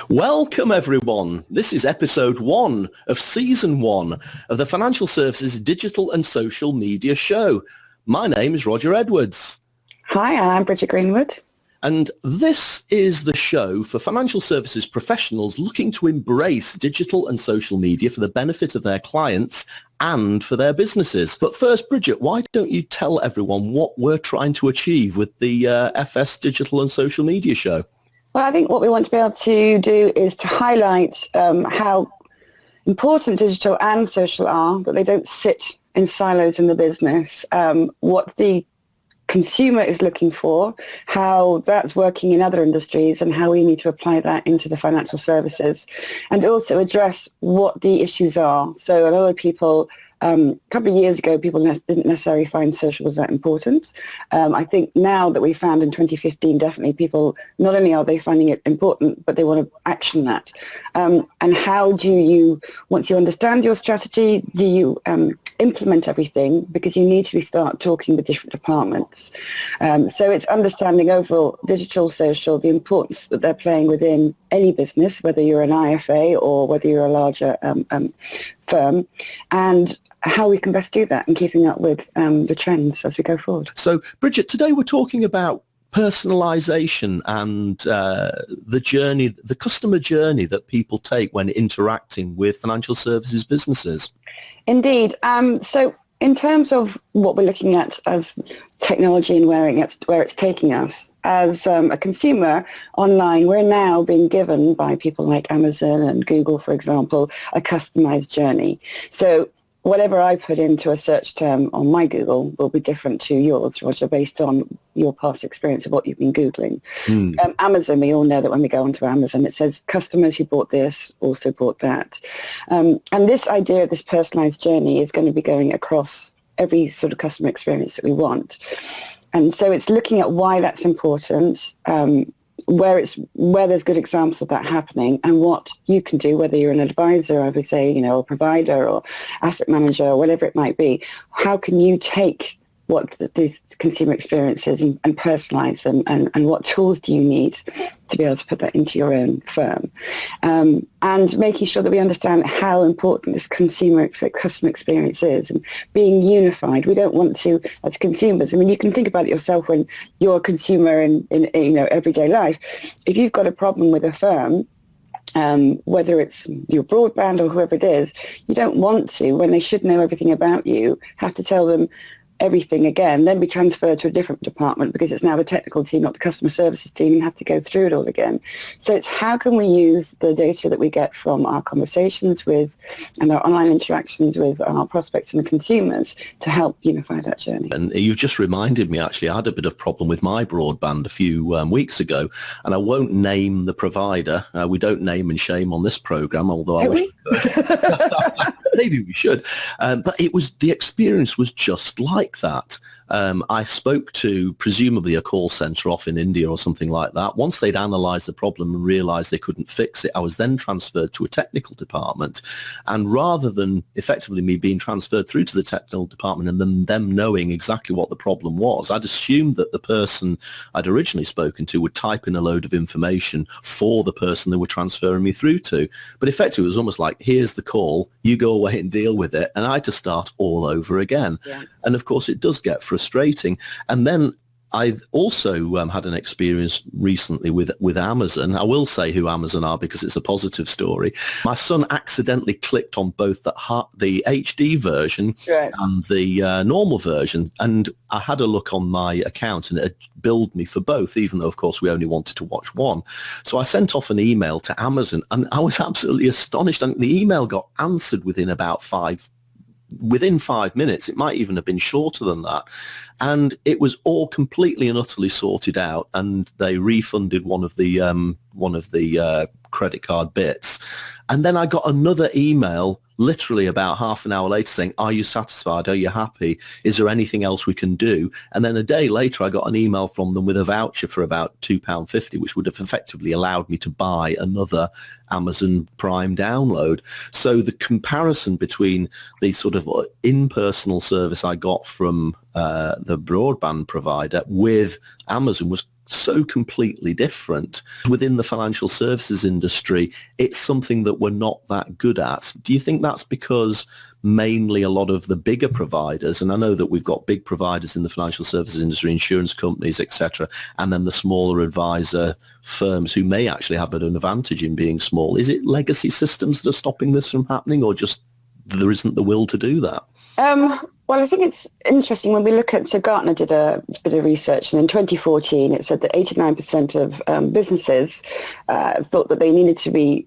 Welcome everyone. This is episode 1 of season 1 of the Financial Services Digital and Social Media Show. My name is Roger Edwards. Hi, I'm Bridget Greenwood. And this is the show for financial services professionals looking to embrace digital and social media for the benefit of their clients and for their businesses. But first, Bridget, why don't you tell everyone what we're trying to achieve with the FS Digital and Social Media Show? Well, I think what we want to be able to do is to highlight how important digital and social are, that they don't sit in silos in the business, what the consumer is looking for, how that's working in other industries, and how we need to apply that into the financial services, and also address what the issues are. So a lot of people, a couple of years ago, people didn't necessarily find social was that important. I think now that we found in 2015, definitely people, not only are they finding it important, but they want to action that. And how do you, once you understand your strategy, do you implement everything? Because you need to start talking with different departments. So it's understanding overall digital, social, the importance that they're playing within any business, whether you're an IFA or whether you're a larger firm, and how we can best do that and keeping up with the trends as we go forward. So, Bridget, today we're talking about personalization and the journey, the customer journey that people take when interacting with financial services businesses. Indeed. So in terms of what we're looking at as technology and where it's taking us, as a consumer online, we're now being given by people like Amazon and Google, for example, a customized journey. So whatever I put into a search term on my Google will be different to yours, Roger, based on your past experience of what you've been Googling. Amazon, we all know that when we go onto Amazon, it says customers who bought this also bought that. And this idea of this personalized journey is going to be going across every sort of customer experience that we want. And so it's looking at why that's important, where there's good examples of that happening, and what you can do, whether you're an advisor, I would say, a provider or asset manager or whatever it might be. How can you take what the consumer experience is and personalize them, and what tools do you need to be able to put that into your own firm, and making sure that we understand how important this customer experience is, and being unified. We don't want to, as consumers, I mean, you can think about it yourself when you're a consumer in everyday life. If you've got a problem with a firm, whether it's your broadband or whoever it is, you don't want to, when they should know everything about you, have to tell them everything again, then be transferred to a different department because it's now the technical team, not the customer services team, and have to go through it all again. So it's how can we use the data that we get from our conversations with and our online interactions with our prospects and the consumers to help unify that journey. And you've just reminded me, actually, I had a bit of problem with my broadband a few weeks ago, and I won't name the provider. We don't name and shame on this program, although I wish we could. Maybe we should. But the experience was just like that. I spoke to presumably a call center off in India or something like that. Once they'd analysed the problem and realised they couldn't fix it, I was then transferred to a technical department. And rather than effectively me being transferred through to the technical department and them knowing exactly what the problem was, I'd assumed that the person I'd originally spoken to would type in a load of information for the person they were transferring me through to. But effectively, it was almost like, here's the call, you go away and deal with it. And I had to start all over again. Yeah. And of course, it does get frustrating. And then I've also had an experience recently with Amazon. I will say who Amazon are because it's a positive story. My son accidentally clicked on both the HD version and the normal version, and I had a look on my account and it billed me for both, even though, of course, we only wanted to watch one. So I sent off an email to Amazon, and I was absolutely astonished. And the email got answered within 5 minutes. It might even have been shorter than that. And it was all completely and utterly sorted out, and they refunded one of the credit card bits. And then I got another email literally about half an hour later saying, are you satisfied? Are you happy? Is there anything else we can do? And then a day later, I got an email from them with a voucher for about £2.50, which would have effectively allowed me to buy another Amazon Prime download. So the comparison between the sort of impersonal service I got from the broadband provider with Amazon was so completely different. Within the financial services industry, it's something that we're not that good at. Do you think that's because mainly a lot of the bigger providers, and I know that we've got big providers in the financial services industry, insurance companies, etc., and then the smaller advisor firms who may actually have an advantage in being small. Is it legacy systems that are stopping this from happening, or just there isn't the will to do that? Well, I think it's interesting when we look at, so Gartner did a bit of research, and in 2014 it said that 89% of businesses thought that they needed to be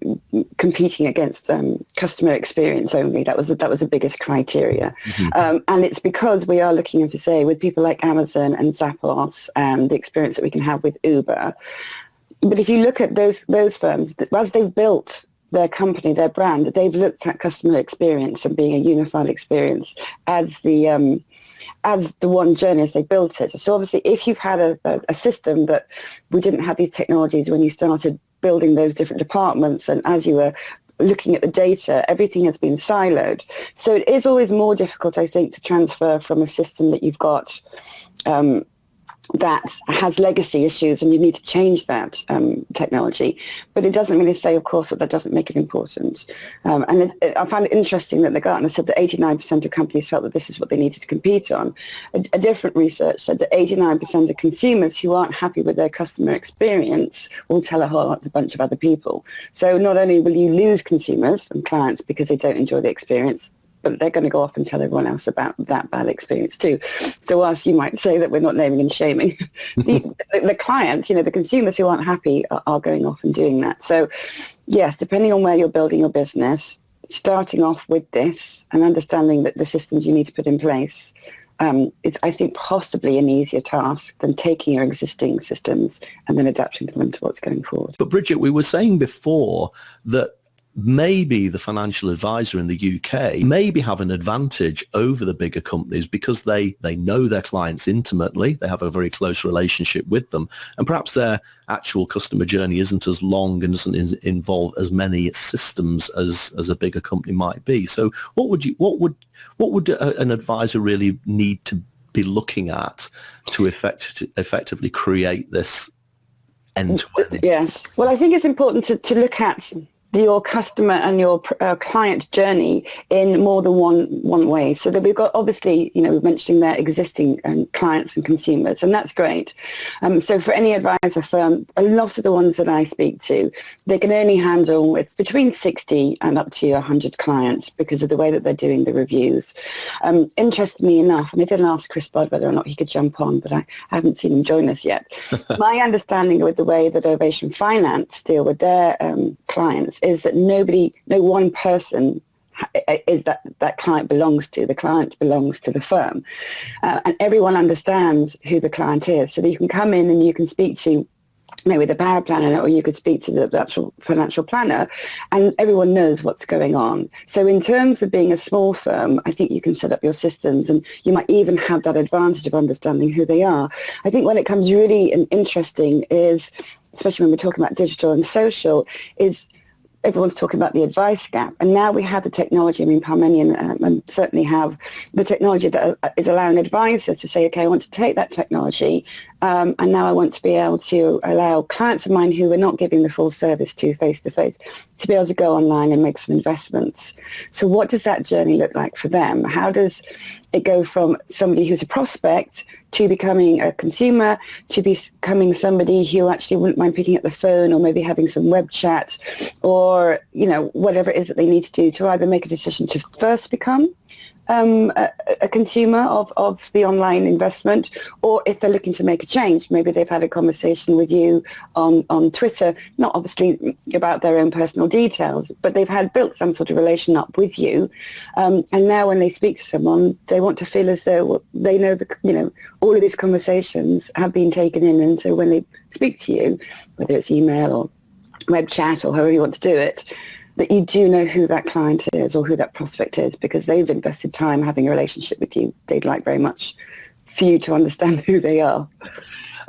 competing against customer experience only. That was the biggest criteria. And it's because we are looking, as I say, with people like Amazon and Zappos and the experience that we can have with Uber. But if you look at those firms, as they've built their company, their brand, they've looked at customer experience and being a unified experience as the one journey as they built it. So obviously, if you've had a system that we didn't have these technologies when you started building those different departments, and as you were looking at the data, everything has been siloed. So it is always more difficult, I think, to transfer from a system that you've got that has legacy issues and you need to change that technology. But it doesn't really say, of course, that doesn't make it important. And I found it interesting that the Gartner said that 89% of companies felt that this is what they needed to compete on. A different research said that 89% of consumers who aren't happy with their customer experience will tell a whole bunch of other people. So not only will you lose consumers and clients because they don't enjoy the experience, but they're going to go off and tell everyone else about that bad experience too. So whilst you might say that we're not naming and shaming, the clients, the consumers who aren't happy are going off and doing that. So yes, depending on where you're building your business, starting off with this and understanding that the systems you need to put in place, it's, I think, possibly an easier task than taking your existing systems and then adapting them to what's going forward. But Bridget, we were saying before that maybe the financial advisor in the UK maybe have an advantage over the bigger companies because they know their clients intimately, they have a very close relationship with them, and perhaps their actual customer journey isn't as long and doesn't involve as many systems as a bigger company might be. So what would an advisor really need to be looking at to effectively create this end-to-end? Yes. Well, I think it's important to look at your customer and your client journey in more than one way. So that we've got, obviously, we're mentioning their existing clients and consumers, and that's great. So for any advisor firm, a lot of the ones that I speak to, they can only handle, it's between 60 and up to 100 clients because of the way that they're doing the reviews. Interestingly enough, and I didn't ask Chris Budd whether or not he could jump on, but I haven't seen him join us yet. My understanding with the way that Ovation Finance deal with their clients is that no one person is that client belongs to. The client belongs to the firm. And everyone understands who the client is. So that you can come in and you can speak to maybe the power planner, or you could speak to the actual financial planner, and everyone knows what's going on. So in terms of being a small firm, I think you can set up your systems, and you might even have that advantage of understanding who they are. I think when it comes really interesting is, especially when we're talking about digital and social, is everyone's talking about the advice gap, and now we have the technology. I mean, Parmenion and certainly have the technology that is allowing advisors to say, okay, I want to take that technology, and now I want to be able to allow clients of mine who are not giving the full service to face-to-face to be able to go online and make some investments. So what does that journey look like for them? How does it go from somebody who's a prospect to becoming a consumer, to becoming somebody who actually wouldn't mind picking up the phone, or maybe having some web chat, or whatever it is that they need to do to either make a decision to first become a consumer of the online investment, or if they're looking to make a change, maybe they've had a conversation with you on Twitter, not obviously about their own personal details, but they've built some sort of relation up with you, and now when they speak to someone, they want to feel as though they know all of these conversations have been taken in, and so when they speak to you, whether it's email or web chat or however you want to do it, that you do know who that client is or who that prospect is, because they've invested time having a relationship with you. They'd like very much for you to understand who they are.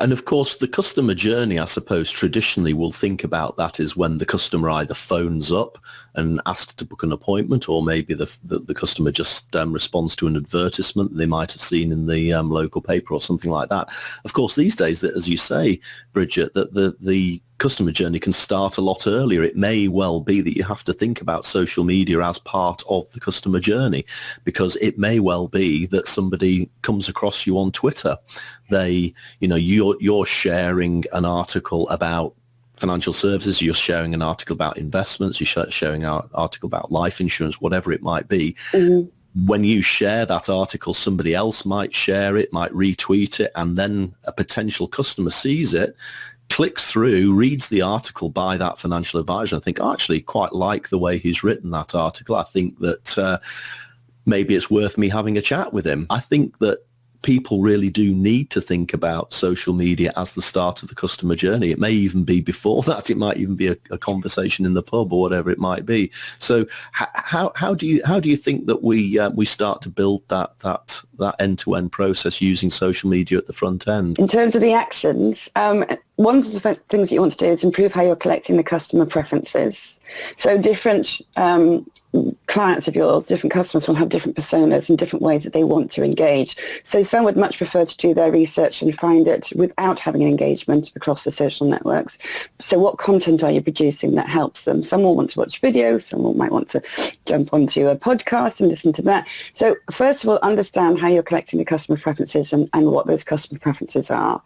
And of course, the customer journey, I suppose, traditionally we'll think about that is when the customer either phones up and asks to book an appointment, or maybe the customer just responds to an advertisement they might have seen in the local paper or something like that. Of course, these days, that, as you say, Bridget, that the customer journey can start a lot earlier. It may well be that you have to think about social media as part of the customer journey, because it may well be that somebody comes across you on Twitter. You're sharing an article about financial services, you're sharing an article about investments, you're sharing an article about life insurance, whatever it might be. Mm-hmm. When you share that article, somebody else might share it, might retweet it, and then a potential customer sees it, clicks through, reads the article by that financial advisor, and think, I actually quite like the way he's written that article. I think that maybe it's worth me having a chat with him. I think that people really do need to think about social media as the start of the customer journey. It may even be before that. It might even be a conversation in the pub or whatever it might be. So how do you think that we start to build that end-to-end process using social media at the front end? In terms of the actions, one of the things that you want to do is improve how you're collecting the customer preferences. So different clients of yours, different customers will have different personas and different ways that they want to engage. So some would much prefer to do their research and find it without having an engagement across the social networks. So what content are you producing that helps them? Some will want to watch videos, some might want to jump onto a podcast and listen to that. So first of all, understand how you're collecting the customer preferences and what those customer preferences are.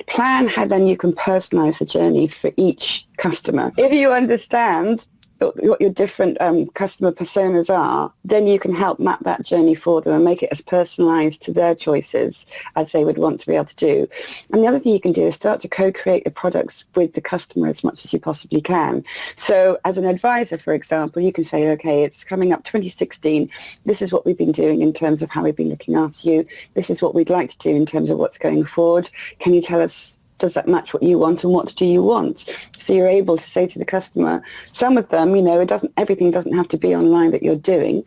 Plan how then you can personalize the journey for each customer. If you understand what your different customer personas are, then you can help map that journey for them and make it as personalized to their choices as they would want to be able to do. And the other thing you can do is start to co-create the products with the customer as much as you possibly can. So as an advisor, for example, you can say, okay, it's coming up 2016. This is what we've been doing in terms of how we've been looking after you. This is what we'd like to do in terms of what's going forward. Can you tell us, does that match what you want, and what do you want? So you're able to say to the customer, some of them, everything doesn't have to be online that you're doing.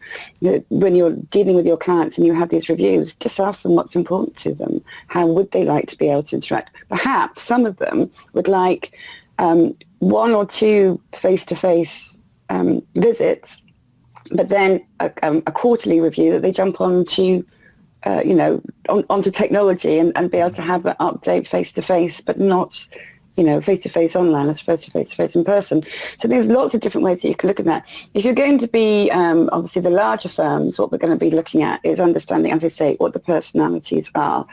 When you're dealing with your clients and you have these reviews, just ask them what's important to them. How would they like to be able to interact? Perhaps some of them would like 1 or 2 face-to-face visits, but then a quarterly review that they jump on to onto technology and be able to have that update face-to-face, but not, face-to-face online as opposed to face-to-face in person. So there's lots of different ways that you can look at that. If you're going to be, obviously the larger firms, what we're going to be looking at is understanding, as I say, what the personalities are,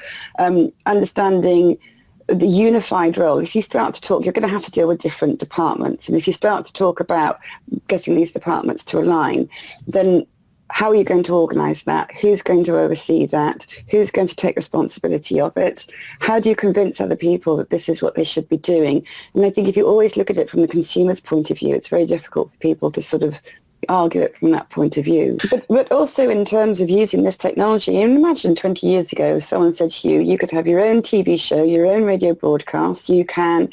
understanding the unified role. If you start to talk, you're going to have to deal with different departments. And if you start to talk about getting these departments to align, then how are you going to organise that? Who's going to oversee that? Who's going to take responsibility of it? How do you convince other people that this is what they should be doing? And I think if you always look at it from the consumer's point of view, it's very difficult for people to sort of argue it from that point of view. But also in terms of using this technology, and imagine 20 years ago, someone said to you, you could have your own TV show, your own radio broadcast, you can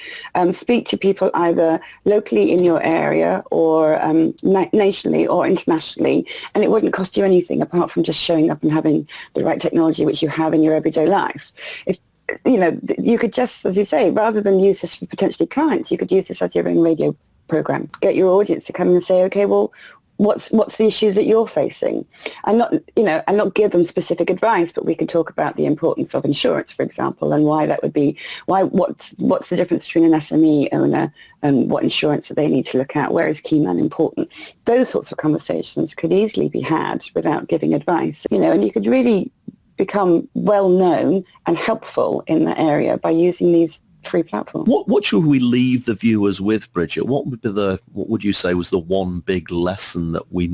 speak to people either locally in your area or nationally or internationally, and it wouldn't cost you anything apart from just showing up and having the right technology which you have in your everyday life. If you could just, as you say, rather than use this for potentially clients, you could use this as your own radio program. Get your audience to come and say, okay, well, what's the issues that you're facing, and not give them specific advice, but we could talk about the importance of insurance, for example, and why that would be, what's the difference between an SME owner and what insurance that they need to look at, where is key man important. Those sorts of conversations could easily be had without giving advice, and you could really become well known and helpful in that area by using these free platform. What should we leave the viewers with, Bridget? What would you say was the one big lesson that we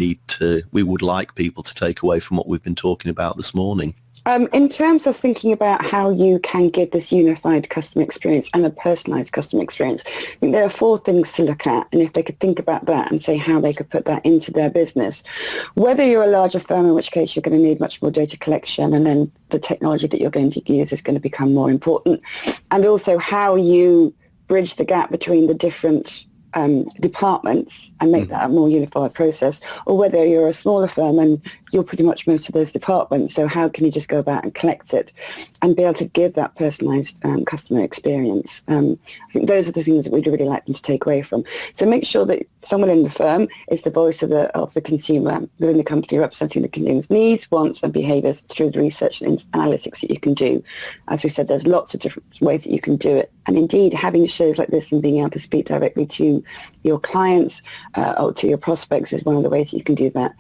would like people to take away from what we've been talking about this morning? In terms of thinking about how you can give this unified customer experience and a personalised customer experience, I think there are 4 things to look at, and if they could think about that and say how they could put that into their business. Whether you're a larger firm, in which case you're going to need much more data collection, and then the technology that you're going to use is going to become more important, and also how you bridge the gap between the different departments and make that a more unified process, or whether you're a smaller firm and you're pretty much most of those departments. So how can you just go about and collect it and be able to give that personalized customer experience? I think those are the things that we'd really like them to take away from. So make sure that someone in the firm is the voice of the consumer within the company, representing the consumer's needs, wants and behaviours through the research and analytics that you can do. As we said, there's lots of different ways that you can do it. And indeed, having shows like this and being able to speak directly to your clients or to your prospects is one of the ways that you can do that.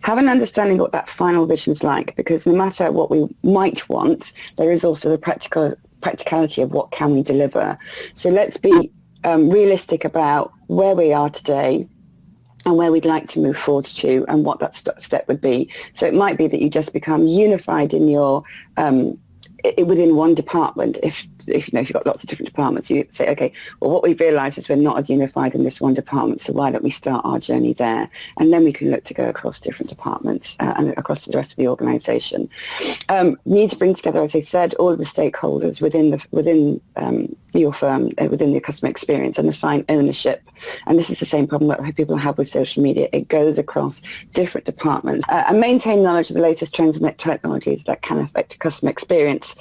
Have an understanding of what that final vision is like, because no matter what we might want, there is also the practicality of what can we deliver. So let's be realistic about where we are today and where we'd like to move forward to and what that step would be. So it might be that you just become unified in your within one department. If you've got lots of different departments, you say, okay, well, what we've realised is we're not as unified in this one department, so why don't we start our journey there? And then we can look to go across different departments and across the rest of the organisation. Need to bring together, as I said, all of the stakeholders within your firm, within the customer experience, and assign ownership. And this is the same problem that people have with social media. It goes across different departments. And maintain knowledge of the latest trends and technologies that can affect customer experience.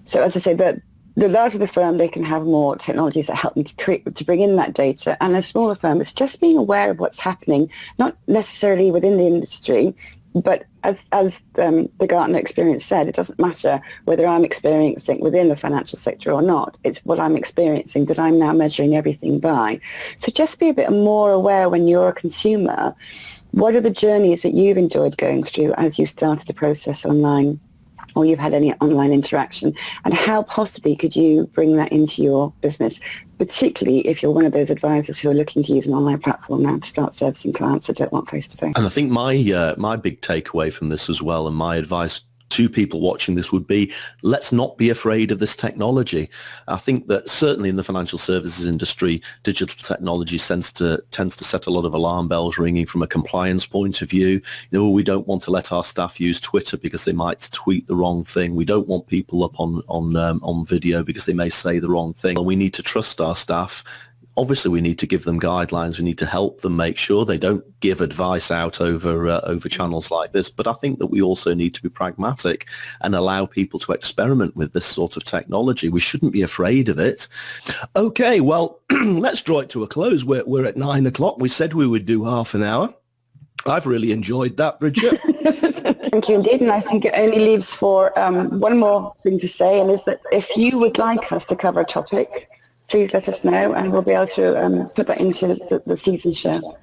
So as I say, the larger the firm, they can have more technologies that help them to bring in that data. And a smaller firm, it's just being aware of what's happening, not necessarily within the industry, but as the Gartner experience said, it doesn't matter whether I'm experiencing within the financial sector or not. It's what I'm experiencing that I'm now measuring everything by. So just be a bit more aware when you're a consumer. What are the journeys that you've enjoyed going through as you started the process online, or you've had any online interaction, and how possibly could you bring that into your business, particularly if you're one of those advisors who are looking to use an online platform now to start servicing clients that don't want face-to-face. And I think my big takeaway from this as well, and my advice to people watching this would be, let's not be afraid of this technology. I think that certainly in the financial services industry, digital technology tends to set a lot of alarm bells ringing from a compliance point of view. We don't want to let our staff use Twitter because they might tweet the wrong thing. We don't want people up on video because they may say the wrong thing. Well, we need to trust our staff. Obviously, we need to give them guidelines. We need to help them make sure they don't give advice out over channels like this. But I think that we also need to be pragmatic and allow people to experiment with this sort of technology. We shouldn't be afraid of it. Okay, well, let's draw it to a close. We're at 9 o'clock. We said we would do half an hour. I've really enjoyed that, Bridget. Thank you indeed. And I think it only leaves for one more thing to say, and is that if you would like us to cover a topic, please let us know, and we'll be able to put that into the season show.